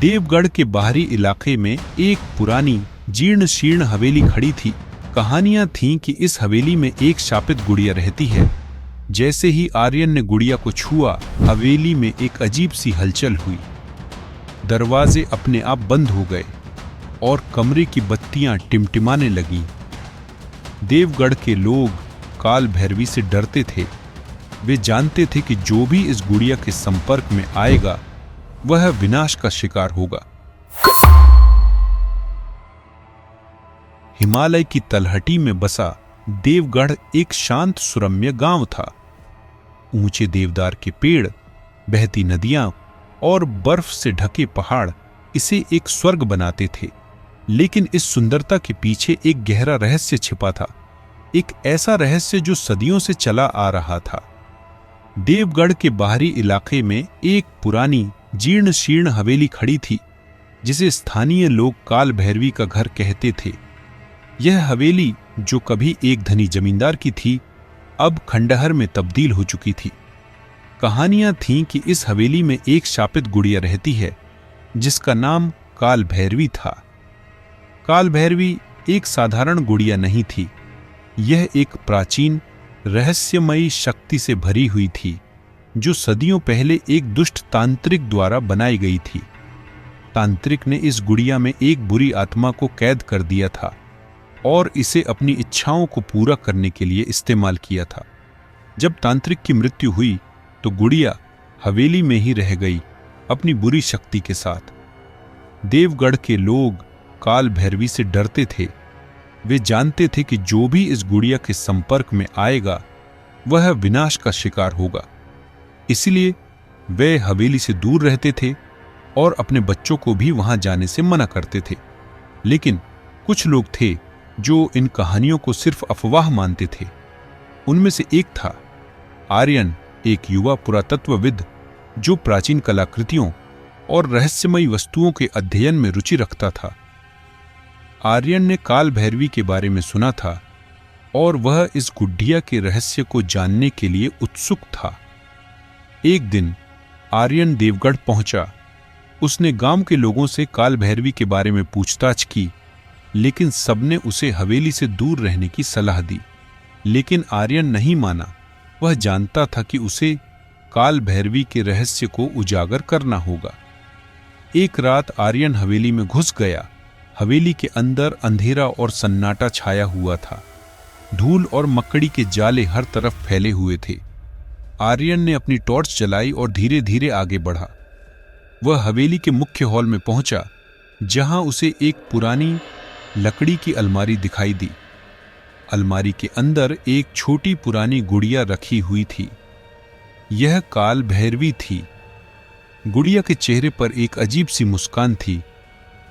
देवगढ़ के बाहरी इलाके में एक पुरानी जीर्ण शीर्ण हवेली खड़ी थी। कहानियां थीं कि इस हवेली में एक शापित गुड़िया रहती है। जैसे ही आर्यन ने गुड़िया को छुआ, हवेली में एक अजीब सी हलचल हुई। दरवाजे अपने आप बंद हो गए और कमरे की बत्तियां टिमटिमाने लगीं। देवगढ़ के लोग काल भैरवी से डरते थे। वे जानते थे कि जो भी इस गुड़िया के संपर्क में आएगा वह विनाश का शिकार होगा। हिमालय की तलहटी में बसा देवगढ़ एक शांत सुरम्य गांव था। ऊंचे देवदार के पेड़, बहती नदियां और बर्फ से ढके पहाड़ इसे एक स्वर्ग बनाते थे। लेकिन इस सुंदरता के पीछे एक गहरा रहस्य छिपा था, एक ऐसा रहस्य जो सदियों से चला आ रहा था। देवगढ़ के बाहरी इलाके में एक पुरानी जीर्ण शीर्ण हवेली खड़ी थी, जिसे स्थानीय लोग काल भैरवी का घर कहते थे। यह हवेली, जो कभी एक धनी जमींदार की थी, अब खंडहर में तब्दील हो चुकी थी। कहानियां थीं कि इस हवेली में एक शापित गुड़िया रहती है, जिसका नाम काल भैरवी था। काल भैरवी एक साधारण गुड़िया नहीं थी। यह एक प्राचीन रहस्यमयी शक्ति से भरी हुई थी, जो सदियों पहले एक दुष्ट तांत्रिक द्वारा बनाई गई थी। तांत्रिक ने इस गुड़िया में एक बुरी आत्मा को कैद कर दिया था और इसे अपनी इच्छाओं को पूरा करने के लिए इस्तेमाल किया था। जब तांत्रिक की मृत्यु हुई तो गुड़िया हवेली में ही रह गई, अपनी बुरी शक्ति के साथ। देवगढ़ के लोग काल भैरवी से डरते थे। वे जानते थे कि जो भी इस गुड़िया के संपर्क में आएगा वह विनाश का शिकार होगा। इसलिए वे हवेली से दूर रहते थे और अपने बच्चों को भी वहां जाने से मना करते थे। लेकिन कुछ लोग थे जो इन कहानियों को सिर्फ अफवाह मानते थे। उनमें से एक था आर्यन, एक युवा पुरातत्वविद जो प्राचीन कलाकृतियों और रहस्यमयी वस्तुओं के अध्ययन में रुचि रखता था। आर्यन ने काल भैरवी के बारे में सुना था और वह इस गुड़िया के रहस्य को जानने के लिए उत्सुक था। एक दिन आर्यन देवगढ़ पहुंचा। उसने गांव के लोगों से काल भैरवी के बारे में पूछताछ की, लेकिन सबने उसे हवेली से दूर रहने की सलाह दी। लेकिन आर्यन नहीं माना। वह जानता था कि उसे काल भैरवी के रहस्य को उजागर करना होगा। एक रात आर्यन हवेली में घुस गया। हवेली के अंदर अंधेरा और सन्नाटा छाया हुआ था। धूल और मकड़ी के जाले हर तरफ फैले हुए थे। आर्यन ने अपनी टॉर्च जलाई और धीरे धीरे आगे बढ़ा। वह हवेली के मुख्य हॉल में पहुंचा, जहां उसे एक पुरानी लकड़ी की अलमारी दिखाई दी। अलमारी के अंदर एक छोटी पुरानी गुड़िया रखी हुई थी। यह काल भैरवी थी। गुड़िया के चेहरे पर एक अजीब सी मुस्कान थी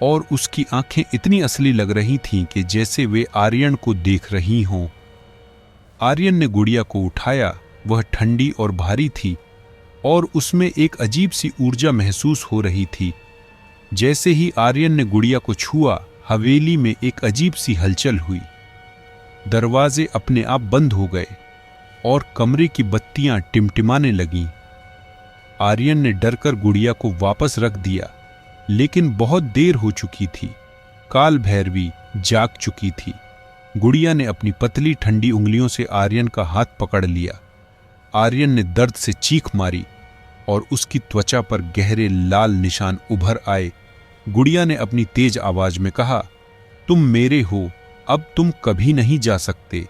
और उसकी आंखें इतनी असली लग रही थीं कि जैसे वे आर्यन को देख रही हों। आर्यन ने गुड़िया को उठाया। वह ठंडी और भारी थी और उसमें एक अजीब सी ऊर्जा महसूस हो रही थी। जैसे ही आर्यन ने गुड़िया को छुआ, हवेली में एक अजीब सी हलचल हुई। दरवाजे अपने आप बंद हो गए और कमरे की बत्तियां टिमटिमाने लगीं। आर्यन ने डरकर गुड़िया को वापस रख दिया, लेकिन बहुत देर हो चुकी थी। काल भैरवी जाग चुकी थी। गुड़िया ने अपनी पतली ठंडी उंगलियों से आर्यन का हाथ पकड़ लिया। आर्यन ने दर्द से चीख मारी और उसकी त्वचा पर गहरे लाल निशान उभर आए। गुड़िया ने अपनी तेज आवाज में कहा, तुम मेरे हो, अब तुम कभी नहीं जा सकते।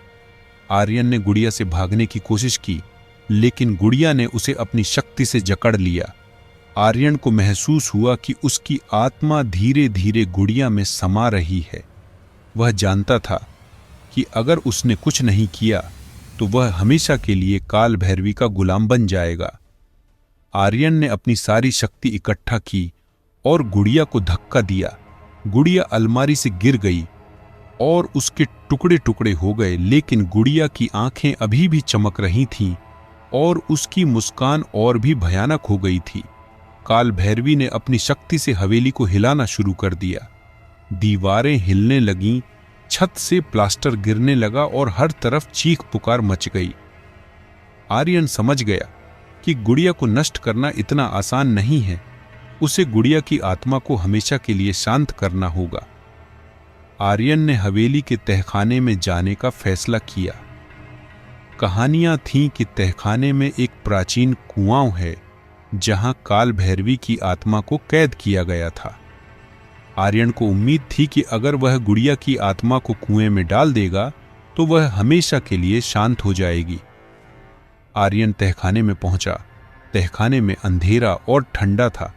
आर्यन ने गुड़िया से भागने की कोशिश की, लेकिन गुड़िया ने उसे अपनी शक्ति से जकड़ लिया। आर्यन को महसूस हुआ कि उसकी आत्मा धीरे धीरे गुड़िया में समा रही है। वह जानता था कि अगर उसने कुछ नहीं किया तो वह हमेशा के लिए काल भैरवी का गुलाम बन जाएगा। आर्यन ने अपनी सारी शक्ति इकट्ठा की और गुड़िया को धक्का दिया। गुड़िया अलमारी से गिर गई और उसके टुकड़े टुकड़े हो गए, लेकिन गुड़िया की आंखें अभी भी चमक रही थीं और उसकी मुस्कान और भी भयानक हो गई थी। काल भैरवी ने अपनी शक्ति से हवेली को हिलाना शुरू कर दिया। दीवारें हिलने लगीं, छत से प्लास्टर गिरने लगा और हर तरफ चीख पुकार मच गई। आर्यन समझ गया कि गुड़िया को नष्ट करना इतना आसान नहीं है। उसे गुड़िया की आत्मा को हमेशा के लिए शांत करना होगा। आर्यन ने हवेली के तहखाने में जाने का फैसला किया। कहानियां थीं कि तहखाने में एक प्राचीन कुआं है जहां काल भैरवी की आत्मा को कैद किया गया था। आर्यन को उम्मीद थी कि अगर वह गुड़िया की आत्मा को कुएं में डाल देगा तो वह हमेशा के लिए शांत हो जाएगी। आर्यन तहखाने में पहुंचा। तहखाने में अंधेरा और ठंडा था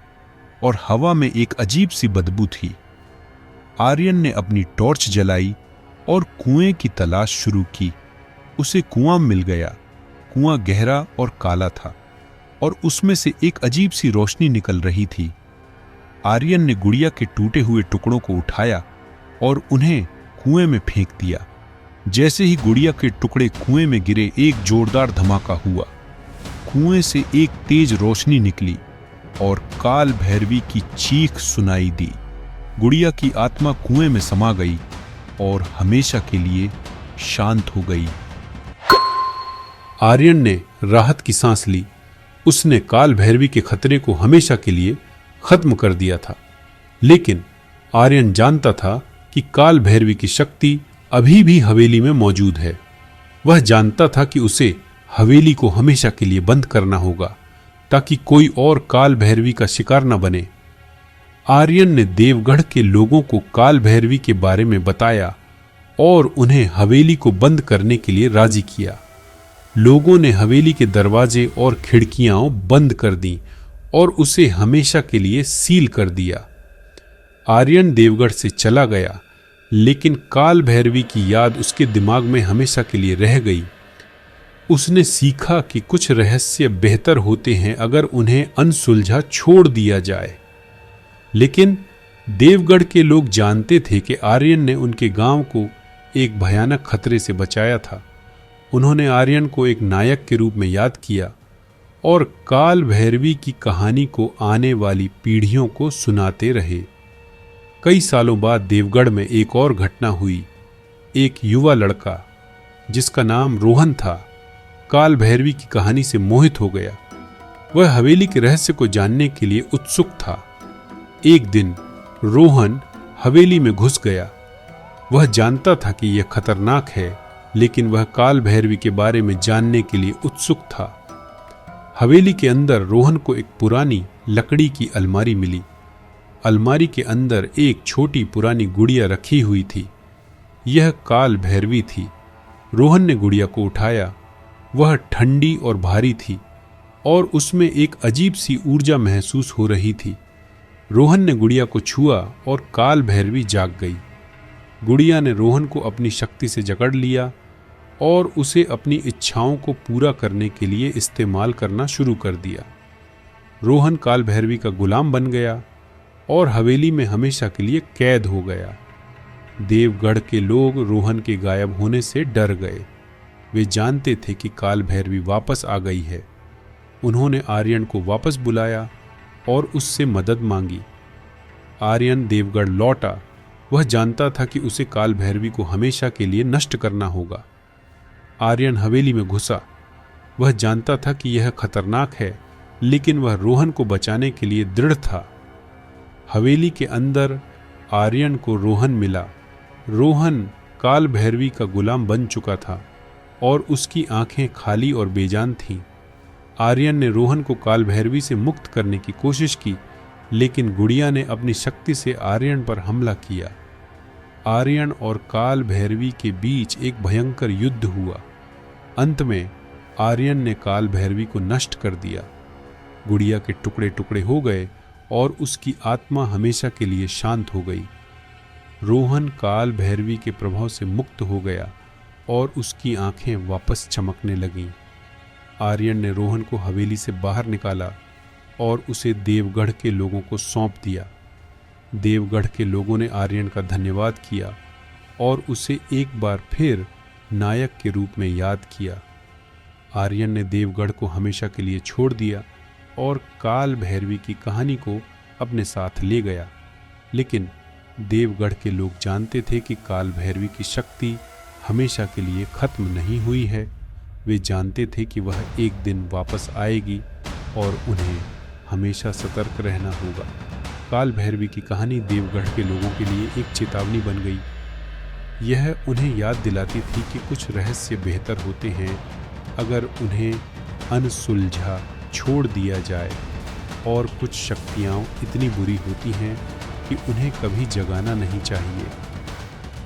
और हवा में एक अजीब सी बदबू थी। आर्यन ने अपनी टॉर्च जलाई और कुएं की तलाश शुरू की। उसे कुआं मिल गया। कुआं गहरा और काला था और उसमें से एक अजीब सी रोशनी निकल रही थी। आर्यन ने गुड़िया के टूटे हुए टुकड़ों को उठाया और उन्हें कुएं में फेंक दिया। जैसे ही गुड़िया के टुकड़े कुएं में गिरे, एक जोरदार धमाका हुआ। कुएं से एक तेज रोशनी निकली और काल भैरवी की चीख सुनाई दी। गुड़िया की आत्मा कुएं में समा गई और हमेशा के लिए शांत हो गई। आर्यन ने राहत की सांस ली। उसने काल भैरवी के खतरे को हमेशा के लिए खत्म कर दिया था। लेकिन आर्यन जानता था कि काल भैरवी की शक्ति अभी भी हवेली में मौजूद है। वह जानता था कि उसे हवेली को हमेशा के लिए बंद करना होगा ताकि कोई और काल भैरवी का शिकार न बने। आर्यन ने देवगढ़ के लोगों को काल भैरवी के बारे में बताया और उन्हें हवेली को बंद करने के लिए राजी किया। लोगों ने हवेली के दरवाजे और खिड़कियां बंद कर दी और उसे हमेशा के लिए सील कर दिया। आर्यन देवगढ़ से चला गया, लेकिन काल भैरवी की याद उसके दिमाग में हमेशा के लिए रह गई। उसने सीखा कि कुछ रहस्य बेहतर होते हैं अगर उन्हें अनसुलझा छोड़ दिया जाए। लेकिन देवगढ़ के लोग जानते थे कि आर्यन ने उनके गांव को एक भयानक खतरे से बचाया था। उन्होंने आर्यन को एक नायक के रूप में याद किया और काल भैरवी की कहानी को आने वाली पीढ़ियों को सुनाते रहे। कई सालों बाद देवगढ़ में एक और घटना हुई। एक युवा लड़का जिसका नाम रोहन था, काल भैरवी की कहानी से मोहित हो गया। वह हवेली के रहस्य को जानने के लिए उत्सुक था। एक दिन रोहन हवेली में घुस गया। वह जानता था कि यह खतरनाक है, लेकिन वह काल भैरवी के बारे में जानने के लिए उत्सुक था। हवेली के अंदर रोहन को एक पुरानी लकड़ी की अलमारी मिली। अलमारी के अंदर एक छोटी पुरानी गुड़िया रखी हुई थी। यह काल भैरवी थी। रोहन ने गुड़िया को उठाया। वह ठंडी और भारी थी और उसमें एक अजीब सी ऊर्जा महसूस हो रही थी। रोहन ने गुड़िया को छुआ और काल भैरवी जाग गई। गुड़िया ने रोहन को अपनी शक्ति से जकड़ लिया और उसे अपनी इच्छाओं को पूरा करने के लिए इस्तेमाल करना शुरू कर दिया। रोहन काल भैरवी का गुलाम बन गया और हवेली में हमेशा के लिए कैद हो गया। देवगढ़ के लोग रोहन के गायब होने से डर गए। वे जानते थे कि काल भैरवी वापस आ गई है। उन्होंने आर्यन को वापस बुलाया और उससे मदद मांगी। आर्यन देवगढ़ लौटा। वह जानता था कि उसे काल भैरवी को हमेशा के लिए नष्ट करना होगा। आर्यन हवेली में घुसा। वह जानता था कि यह खतरनाक है, लेकिन वह रोहन को बचाने के लिए दृढ़ था। हवेली के अंदर आर्यन को रोहन मिला। रोहन काल भैरवी का गुलाम बन चुका था और उसकी आंखें खाली और बेजान थीं। आर्यन ने रोहन को काल भैरवी से मुक्त करने की कोशिश की, लेकिन गुड़िया ने अपनी शक्ति से आर्यन पर हमला किया। आर्यन और काल भैरवी के बीच एक भयंकर युद्ध हुआ। अंत में आर्यन ने काल भैरवी को नष्ट कर दिया। गुड़िया के टुकड़े टुकड़े हो गए और उसकी आत्मा हमेशा के लिए शांत हो गई। रोहन काल भैरवी के प्रभाव से मुक्त हो गया और उसकी आंखें वापस चमकने लगीं। आर्यन ने रोहन को हवेली से बाहर निकाला और उसे देवगढ़ के लोगों को सौंप दिया। देवगढ़ के लोगों ने आर्यन का धन्यवाद किया और उसे एक बार फिर नायक के रूप में याद किया। आर्यन ने देवगढ़ को हमेशा के लिए छोड़ दिया और काल भैरवी की कहानी को अपने साथ ले गया। लेकिन देवगढ़ के लोग जानते थे कि काल भैरवी की शक्ति हमेशा के लिए खत्म नहीं हुई है। वे जानते थे कि वह एक दिन वापस आएगी और उन्हें हमेशा सतर्क रहना होगा। काल भैरवी की कहानी देवगढ़ के लोगों के लिए एक चेतावनी बन गई। यह उन्हें याद दिलाती थी कि कुछ रहस्य बेहतर होते हैं अगर उन्हें अनसुलझा छोड़ दिया जाए, और कुछ शक्तियाँ इतनी बुरी होती हैं कि उन्हें कभी जगाना नहीं चाहिए।